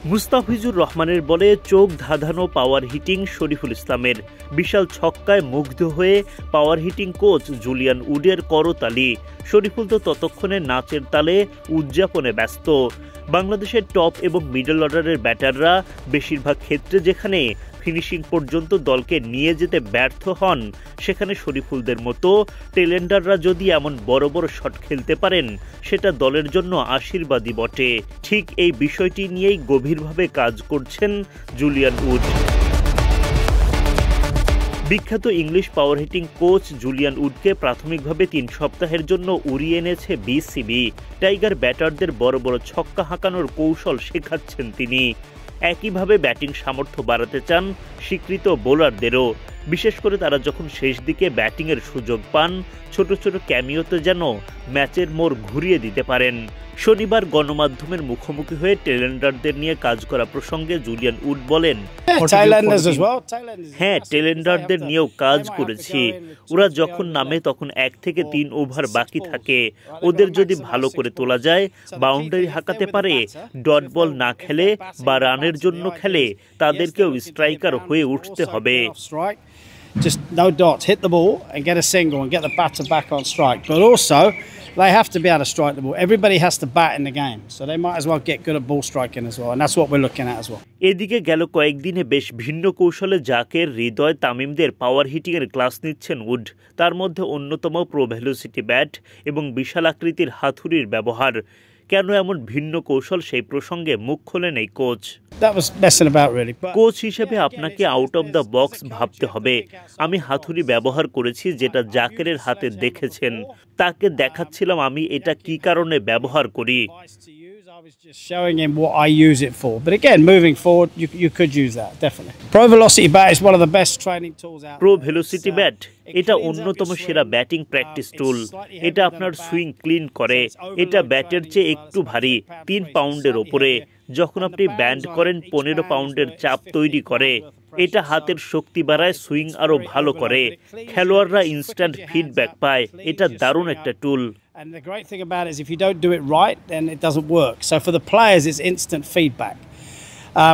মুস্তাফিজুর রহমানের বলে চোখ ধাঁধানো পাওয়ার হিটিং শরীফুল ইসলামের, বিশাল ছক্কায় মুগ্ধ হয়ে পাওয়ার হিটিং কোচ জুলিয়ান উডের করতালি। শরীফুল তো ততক্ষণে নাচের তালে উদযাপনে ব্যস্ত। বাংলাদেশের টপ এবং মিডল অর্ডারের ব্যাটাররা বেশিরভাগ ক্ষেত্রে যেখানে ফিনিশিং পর্যন্ত দলকে নিয়ে যেতে ব্যর্থ হন, সেখানে শরীফুলদের মতো টেলেন্ডাররা যদি এমন বড় বড় শট খেলতে পারেন, সেটা দলের জন্য আশীর্বাদই বটে। ঠিক এই বিষয়টি নিয়েই গভীরভাবে কাজ করছেন জুলিয়ান উড। বিখ্যাত English power hitting coach Julian উডকে প্রাথমিকভাবে ৩ সপ্তাহের জন্য উড়িয়ে এনেছে বিসিবি। টাইগার ব্যাটারদের বড় বড় ছক্কা হাঁকানোর কৌশল শেখাচ্ছেন তিনি। একইভাবে ব্যাটিং সামর্থ্য বাড়াতে চান স্বীকৃত বোলারদেরও, বিশেষ করে তারা যখন শেষ দিকে ব্যাটিংয়ের সুযোগ পান, ছোট ছোট ক্যামিওতে যেন ম্যাচের মোড় ঘুরিয়ে দিতে পারেন। শনিবার গণমাধ্যমের মুখোমুখি হয়ে টেলেন্ডারদের নিয়ে কাজ করা প্রসঙ্গে জুলিয়ান উড বলেন, হ্যাঁ, টেলেন্ডারদের নিয়েও কাজ করেছি। ওরা যখন নামে তখন 1 থেকে 3 ওভার বাকি থাকে। ওদের যদি ভালো করে তোলা যায়, বাউন্ডারি হাঁকাতে পারে, ডট বল না খেলে বা রানের জন্য খেলে, তাদেরকেও স্ট্রাইকার হয়ে উঠতে হবে। Just no dots, hit the ball and get a single and get the batter back on strike. But also, they have to be able to strike the ball. Everybody has to bat in the game, so they might as well get good at ball striking as well, and that's what we're looking at as well. এদিকে গেল কয়েকদিনে বেশ ভিন্ন কৌশলে জাকের, হৃদয়, তামিমদের পাওয়ার হিটিংয়ের class নিচ্ছেন would. তার মধ্যে অন্যতম প্রো ভেলোসিটি ব্যাট এবং বিশাল আকৃতির হাতুড়ির ব্যবহার। কেন এমন ভিন্ন কৌশল, সেই প্রসঙ্গে মুখ খোলেন এই কোচ। কোচ হিসেবে আপনাকে আউট অফ দ্য বক্স ভাবতে হবে। আমি হাতুড়ি ব্যবহার করেছি, যেটা জাকেরের হাতে দেখেছেন। তাকে দেখাচ্ছিলাম আমি এটা কি কারণে ব্যবহার করি। Showing him what I use it for. But again, moving forward, you could use that, definitely. Pro Velocity Bat is one of the best training tools out there. Pro Velocity Bat এটা অন্যতম সেরা batting practice টুল। এটা আপনার swing clean করে। এটা ব্যাটের চেয়ে একটু ভারী, 3 পাউন্ডের ওপরে। যখন আপনি ব্যান্ড করেন, 15 পাউন্ডের চাপ তৈরি করে। এটা হাতের শক্তি বাড়ায়, সুইং আরো ভালো করে। খেলোয়াড়রা ইনস্ট্যান্ট ফিডব্যাক পায়। এটা দারুণ একটা টুল। And the great thing about it is if you don't do it right, then it doesn't work. So for the players, it's instant feedback.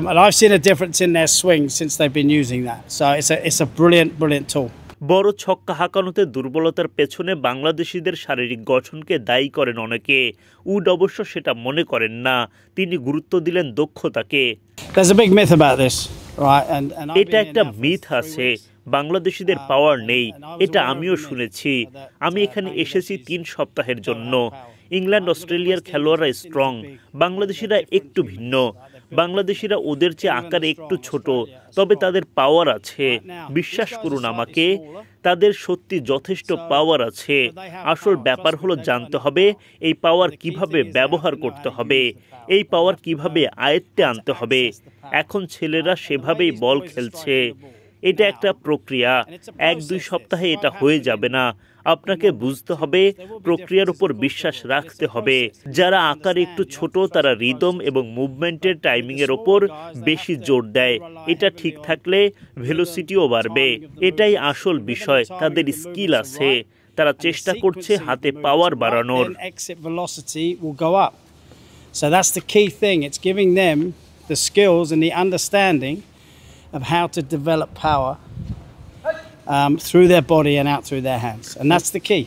And I've seen a difference in their swing since they've been using that. So it's a brilliant tool. বড় ছক্কা হাঁকানোতে দুর্বলতার পেছনে বাংলাদেশিদের শারীরিক গঠনকে দায়ী করেন অনেকে। Would অবশ্য সেটা মনে করেন না। তিনি গুরুত্ব দিলেন দক্ষতাকে। There's a big myth about this, right? এটা একটা মিথ আছে, বাংলাদেশিদের পাওয়ার নেই। এটা আমিও শুনেছি। আমি এখানে এসেছি 3 সপ্তাহের জন্য। ইংল্যান্ড, অস্ট্রেলিয়ার খেলোয়াড়রা স্ট্রং, বাংলাদেশিরা একটু ভিন্ন। বাংলাদেশিরা ওদের চেয়ে আকারে একটু ছোট, তবে তাদের পাওয়ার আছে। বিশ্বাস করুন আমাকে, তাদের সত্যি যথেষ্ট পাওয়ার আছে। আসল ব্যাপার হলো জানতে হবে এই পাওয়ার কিভাবে ব্যবহার করতে হবে, এই পাওয়ার কিভাবে আয়ত্তে আনতে হবে। এখন ছেলেরা সেভাবেই বল খেলছে। এটা একটা প্রক্রিয়া, 1-2 সপ্তাহে এটা হয়ে যাবে না। আপনাকে বুঝতে হবে, প্রক্রিয়ার উপর বিশ্বাস রাখতে হবে। যারা আকারে একটু ছোট, তারা রিদম এবং মুভমেন্টের টাইমিংয়ের ওপর বেশি জোর দেয়। এটা ঠিক থাকলে ভেলোসিটিও বাড়বে। এটাই আসল বিষয়। তাদের স্কিল আছে, তারা চেষ্টা করছে হাতে পাওয়ার বাড়ানোর। So that's the key thing. It's giving them the skills and the understanding of how to develop power through their body and out through their hands. And that's the key.